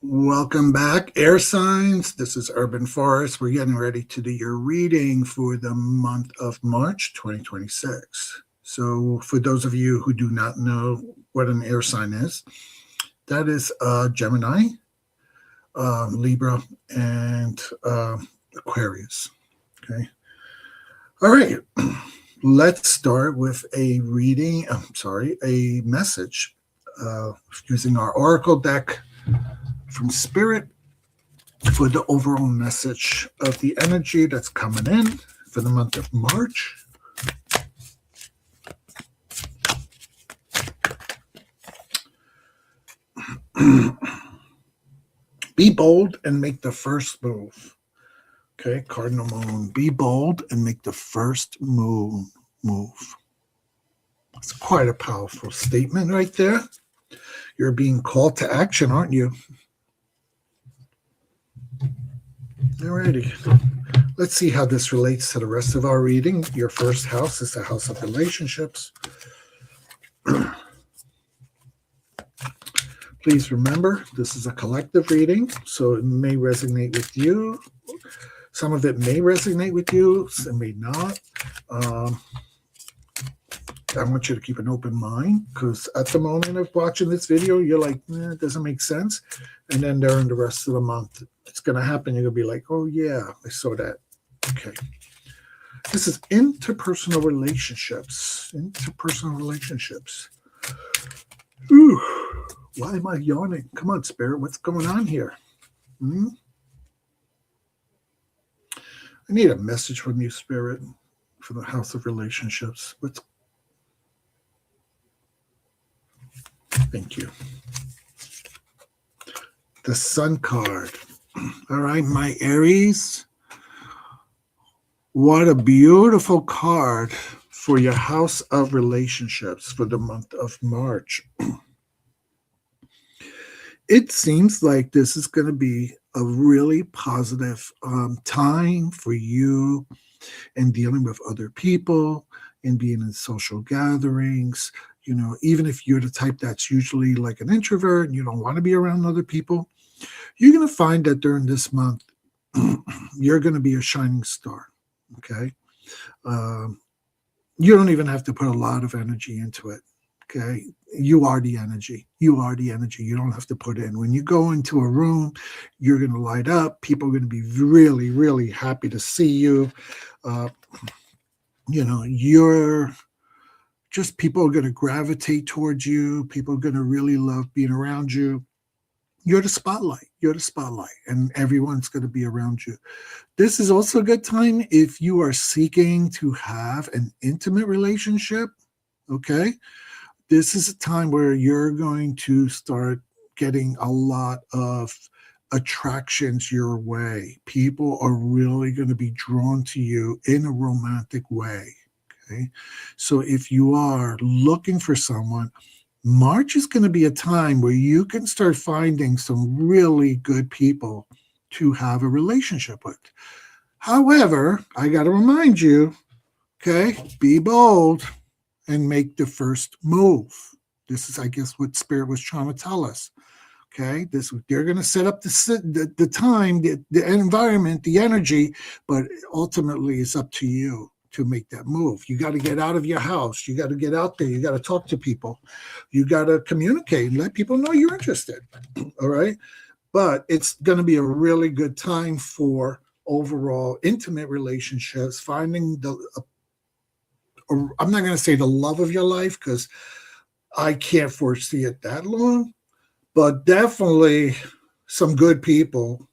Welcome back, air signs. This is Urban Forest. We're getting ready to do your reading for the month of March 2026. So, for those of you who do not know what an air sign is, that is Gemini, Libra, and Aquarius. Okay. All right. Let's start with a reading. A message using our Oracle deck from Spirit for the overall message of the energy that's coming in for the month of March. Be bold and make the first move. Okay, Cardinal Moon. Be bold and make the first move. It's quite a powerful statement right there. You're being called to action, aren't you? Alrighty. Let's see how this relates to the rest of our reading. Your first house is the house of relationships. Please remember, this is a collective reading, so it may resonate with you. Some of it may resonate with you, it may not. I want you to keep an open mind, because at the moment of watching this video, you're like, it doesn't make sense. And then during the rest of the month, it's going to happen. You're going to be like, oh, yeah, I saw that. Okay. This is interpersonal relationships. Ooh, why am I yawning? Come on, Spirit. What's going on here? I need a message from you, Spirit, for the house of relationships. Thank you. The Sun card. All right, my Aries. What a beautiful card for your house of relationships for the month of March. It seems like this is going to be a really positive time for you in dealing with other people and being in social gatherings. You know, even if you're the type that's usually like an introvert and you don't want to be around other people, you're going to find that during this month, you're going to be a shining star. Okay. You don't even have to put a lot of energy into it. Okay. You are the energy. You don't have to put in. When you go into a room, you're going to light up. People are going to be really, really happy to see you. People are going to gravitate towards you. People are going to really love being around you. You're the spotlight, and everyone's going to be around you. This is also a good time if you are seeking to have an intimate relationship. Okay. This is a time where you're going to start getting a lot of attractions your way. People are really going to be drawn to you in a romantic way. Okay. So if you are looking for someone, March is going to be a time where you can start finding some really good people to have a relationship with. However, I got to remind you, okay, be bold and make the first move. This is, I guess, what Spirit was trying to tell us. Okay, they're going to set up the time, the environment, the energy, but ultimately it's up to you to make that move. You got to get out of your house. You got to get out there. You got to talk to people. You got to communicate and let people know you're interested. All right. But it's going to be a really good time for overall intimate relationships, finding I'm not going to say the love of your life, because I can't foresee it that long, but definitely some good people.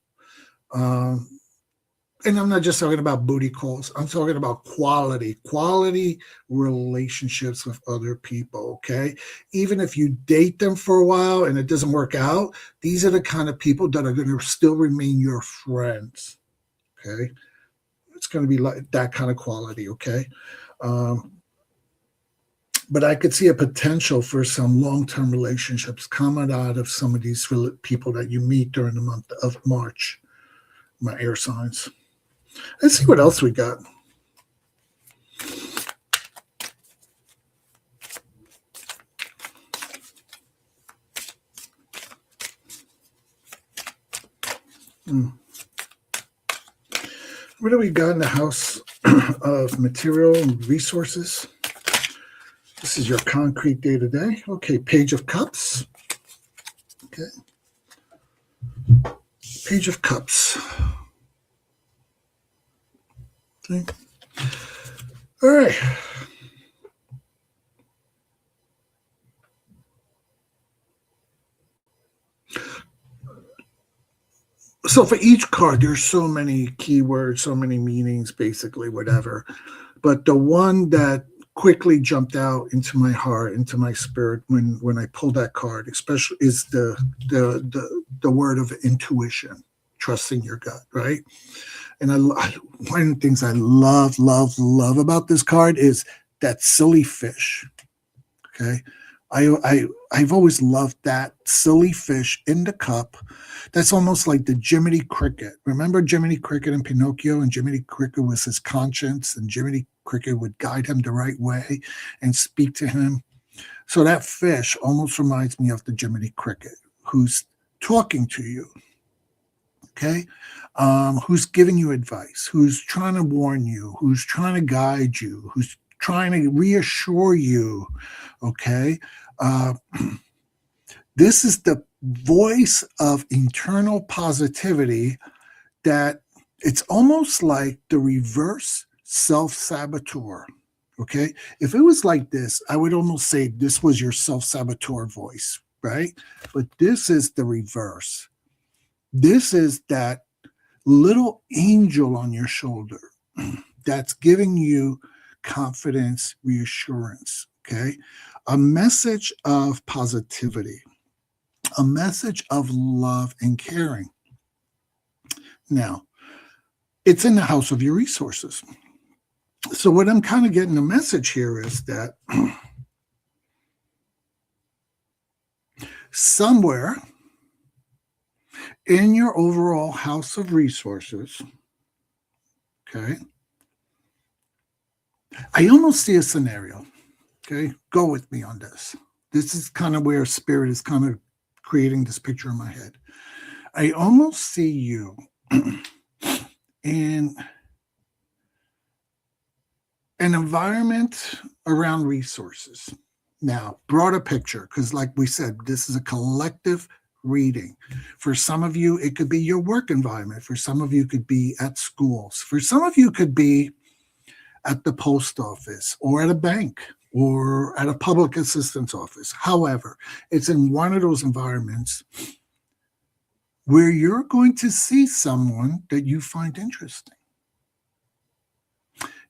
And I'm not just talking about booty calls. I'm talking about quality relationships with other people, okay? Even if you date them for a while and it doesn't work out, these are the kind of people that are going to still remain your friends, okay? It's going to be like that kind of quality, okay? But I could see a potential for some long-term relationships coming out of some of these people that you meet during the month of March, my air signs. Let's see what else we got. What do we got in the house of material and resources? This is your concrete day to day. Okay, Page of Cups. Okay. Page of Cups. Okay. All right. So for each card, there's so many keywords, so many meanings, basically, whatever. But the one that quickly jumped out into my heart, into my spirit when I pulled that card, especially is the word of intuition, trusting your gut, right? And one of the things I love about this card is that silly fish. Okay. I've always loved that silly fish in the cup. That's almost like the Jiminy Cricket. Remember Jiminy Cricket and Pinocchio? And Jiminy Cricket was his conscience, and Jiminy Cricket would guide him the right way and speak to him. So that fish almost reminds me of the Jiminy Cricket, who's talking to you. Okay, who's giving you advice, who's trying to warn you, who's trying to guide you, who's trying to reassure you. Okay, this is the voice of internal positivity that it's almost like the reverse self-saboteur. Okay, if it was like this, I would almost say this was your self-saboteur voice, right? But this is the reverse. This is that little angel on your shoulder that's giving you confidence, reassurance, okay? A message of positivity, a message of love and caring. Now, it's in the house of your resources. So what I'm kind of getting the message here is that somewhere in your overall house of resources, okay, I almost see a scenario, okay? Go with me on this. This is kind of where spirit is kind of creating this picture in my head. I almost see you in an environment around resources. Now, broader picture, because like we said, this is a collective reading. For some of you, it could be your work environment. For some of you, it could be at schools. For some of you, it could be at the post office or at a bank or at a public assistance office. However, it's in one of those environments where you're going to see someone that you find interesting.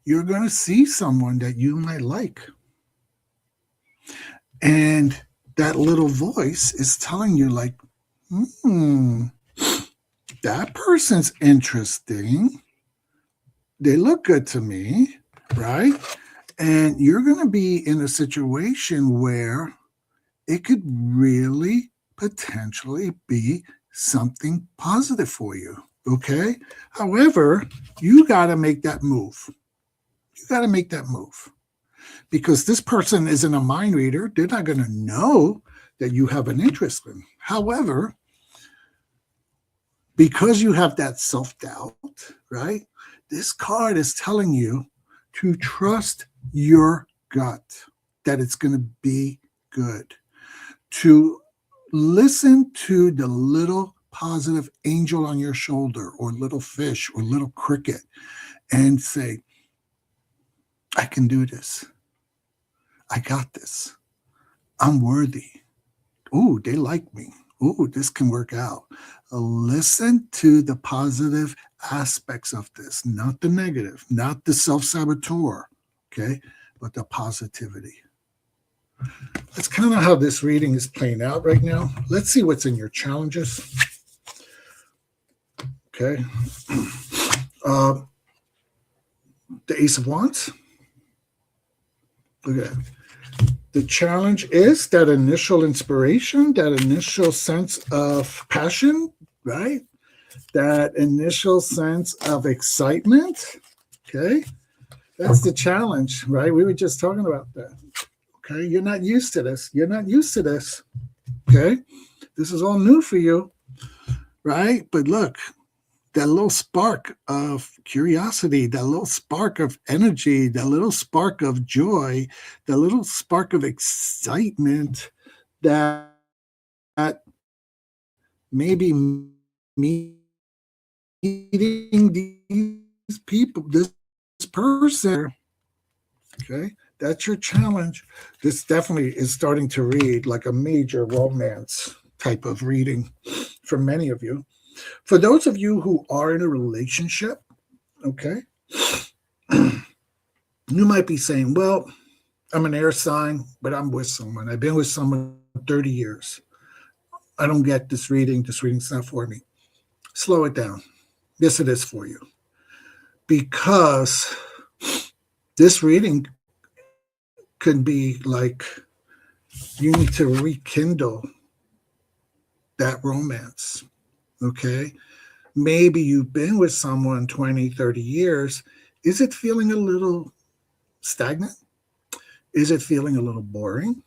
You're going to see someone that you might like. And that little voice is telling you like, that person's interesting. They look good to me, right? And you're going to be in a situation where it could really potentially be something positive for you, okay? However, you got to make that move. You got to make that move. Because this person isn't a mind reader. They're not going to know that you have an interest in. However, because you have that self-doubt, right? This card is telling you to trust your gut, that it's going to be good. To listen to the little positive angel on your shoulder or little fish or little cricket and say, I can do this. I got this. I'm worthy. Oh, they like me. Oh, this can work out. Listen to the positive aspects of this, not the negative, not the self-saboteur, okay, but the positivity. That's kind of how this reading is playing out right now. Let's see what's in your challenges. Okay. The Ace of Wands. Look at that. The challenge is that initial inspiration, that initial sense of passion, right? That initial sense of excitement, okay? That's the challenge, right? We were just talking about that, okay? You're not used to this. You're not used to this, okay? This is all new for you, right? But look, that little spark of curiosity, that little spark of energy, that little spark of joy, that little spark of excitement that maybe meeting these people, this person, okay, that's your challenge. This definitely is starting to read like a major romance type of reading for many of you. For those of you who are in a relationship, okay, you might be saying, well, I'm an air sign, but I'm with someone. I've been with someone 30 years. I don't get this reading. This reading's not for me. Slow it down. Yes, it is for you. Because this reading could be like you need to rekindle that romance. Okay. Maybe you've been with someone 20, 30 years. Is it feeling a little stagnant? Is it feeling a little boring?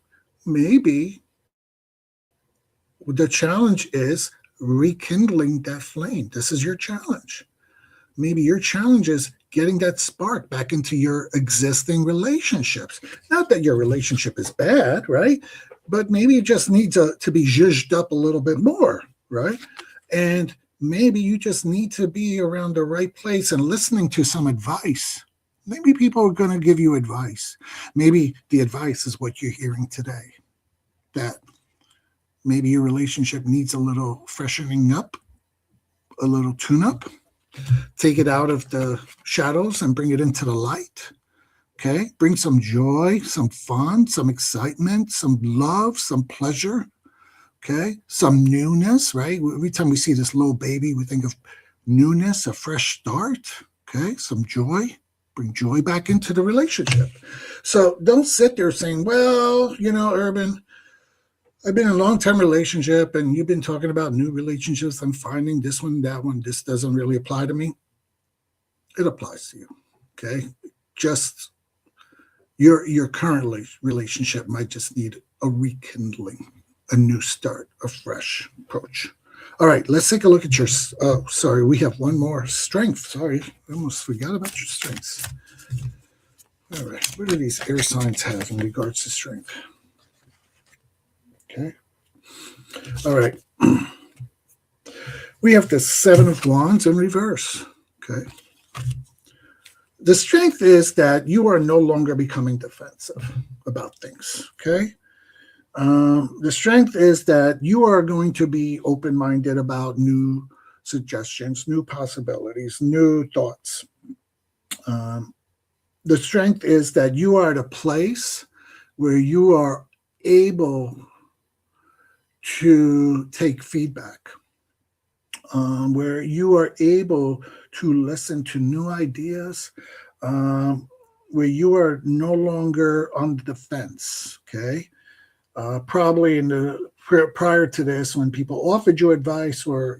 Maybe the challenge is rekindling that flame. This is your challenge. Maybe your challenge is getting that spark back into your existing relationships. Not that your relationship is bad, right? But maybe it just needs to be zhuzhed up a little bit more, right? And maybe you just need to be around the right place and listening to some advice. Maybe people are going to give you advice. Maybe the advice is what you're hearing today, that maybe your relationship needs a little freshening up, a little tune up. Take it out of the shadows and bring it into the light. Okay. Bring some joy, some fun, some excitement, some love, some pleasure. Okay. Some newness, right? Every time we see this little baby, we think of newness, a fresh start. Okay. Some joy. Bring joy back into the relationship. So don't sit there saying, well, Urban, I've been in a long-term relationship and you've been talking about new relationships. I'm finding this one, that one. This doesn't really apply to me. It applies to you. Okay. Just your current relationship might just need a rekindling, a new start, a fresh approach. All right, let's take a look at your. Oh, sorry, we have one more strength. Sorry, I almost forgot about your strengths. All right, what do these air signs have in regards to strength? Okay. All right. We have the Seven of Wands in reverse. Okay. The strength is that you are no longer becoming defensive about things. Okay. The strength is that you are going to be open-minded about new suggestions, new possibilities, new thoughts. The strength is that you are at a place where you are able to take feedback, where you are able to listen to new ideas, where you are no longer on the defense. Okay. Probably in the prior to this, when people offered you advice or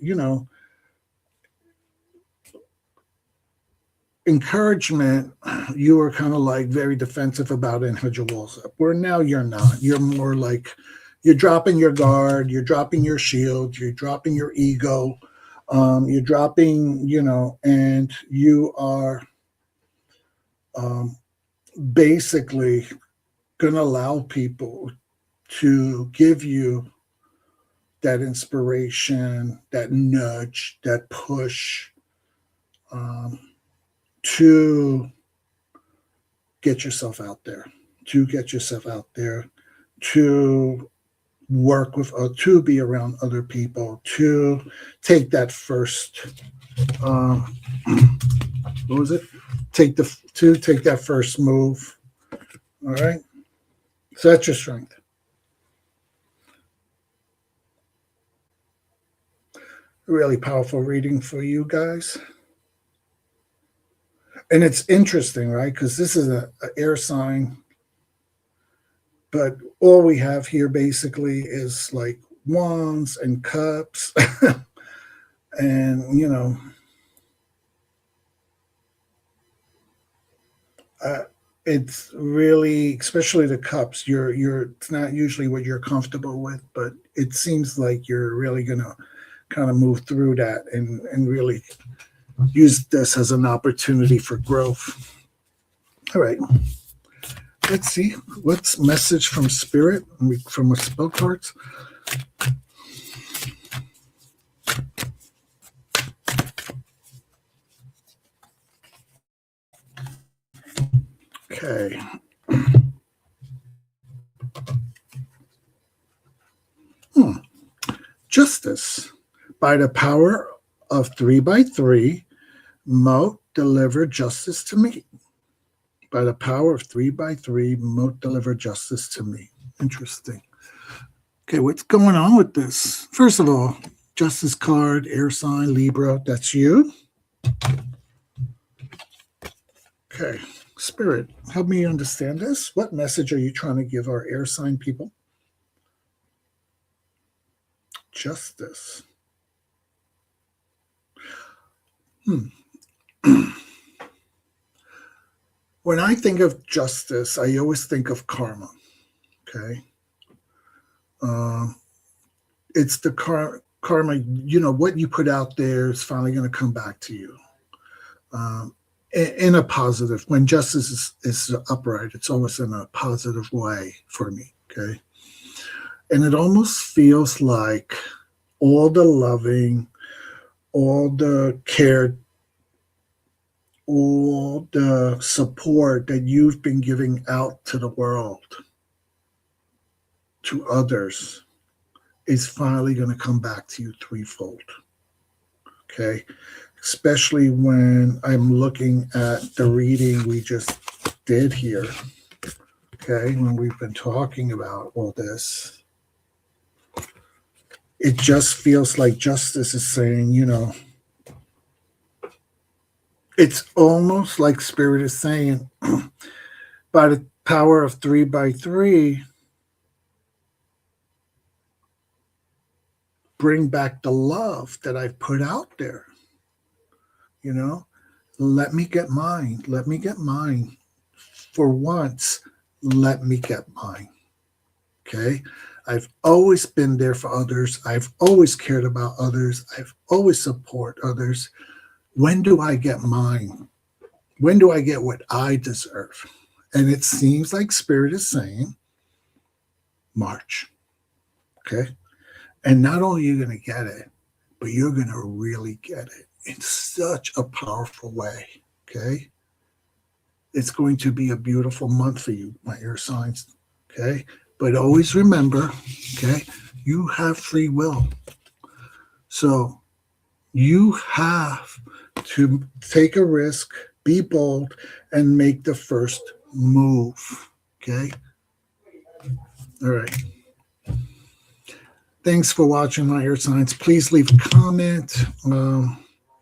encouragement, you were kind of like very defensive about it and had your walls up. Where now you're not. You're more like you're dropping your guard, you're dropping your shield, you're dropping your ego, you're dropping, and you are basically going to allow people to give you that inspiration, that nudge, that push to get yourself out there, to work with, to be around other people, to take that first, what was it? Take that first move. All right. So that's your strength. Really powerful reading for you guys. And it's interesting, right? Because this is an air sign, but all we have here basically is like wands and cups. And, it's really, especially the cups, it's not usually what you're comfortable with, but it seems like you're really going to kind of move through that and really use this as an opportunity for growth. All right. Let's see. What's message from spirit from a spell cards? Okay. Justice. By the power of 3x3, Moat deliver justice to me. By the power of 3x3, Moat deliver justice to me. Interesting. Okay, what's going on with this? First of all, Justice card, air sign, Libra, that's you. Okay, Spirit, help me understand this. What message are you trying to give our air sign people? Justice. When I think of justice, I always think of karma. Okay. It's the karma, what you put out there is finally going to come back to you. In a positive, when justice is upright, it's always in a positive way for me. Okay. And it almost feels like all the loving, all the care, all the support that you've been giving out to the world, to others, is finally going to come back to you threefold. Okay. Especially when I'm looking at the reading we just did here. Okay. When we've been talking about all this, it just feels like justice is saying, it's almost like Spirit is saying, by the power of 3x3, bring back the love that I've put out there. Let me get mine. Let me get mine. For once, let me get mine. Okay? I've always been there for others. I've always cared about others. I've always support others. When do I get mine? When do I get what I deserve? And it seems like Spirit is saying, March. Okay? And not only are you going to get it, but you're going to really get it in such a powerful way. Okay? It's going to be a beautiful month for you, my air signs. Okay? But always remember, okay, you have free will. So you have to take a risk, be bold, and make the first move. Okay? All right. Thanks for watching my air signs. Please leave a comment.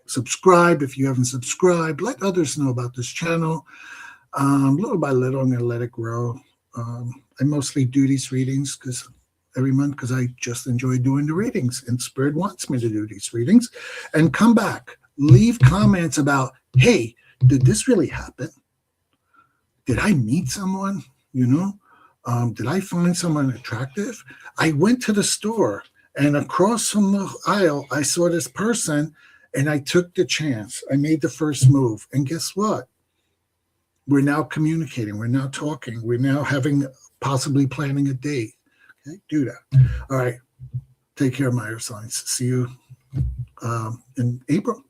Subscribe if you haven't subscribed. Let others know about this channel. Little by little, I'm going to let it grow. I mostly do these readings every month because I just enjoy doing the readings, and Spirit wants me to do these readings. And come back. Leave comments about, hey, did this really happen? Did I meet someone? Did I find someone attractive? I went to the store, and across from the aisle, I saw this person, and I took the chance. I made the first move. And guess what? We're now communicating. We're now talking. We're now possibly planning a date. Okay, do that. All right. Take care, my air signs. See you in April.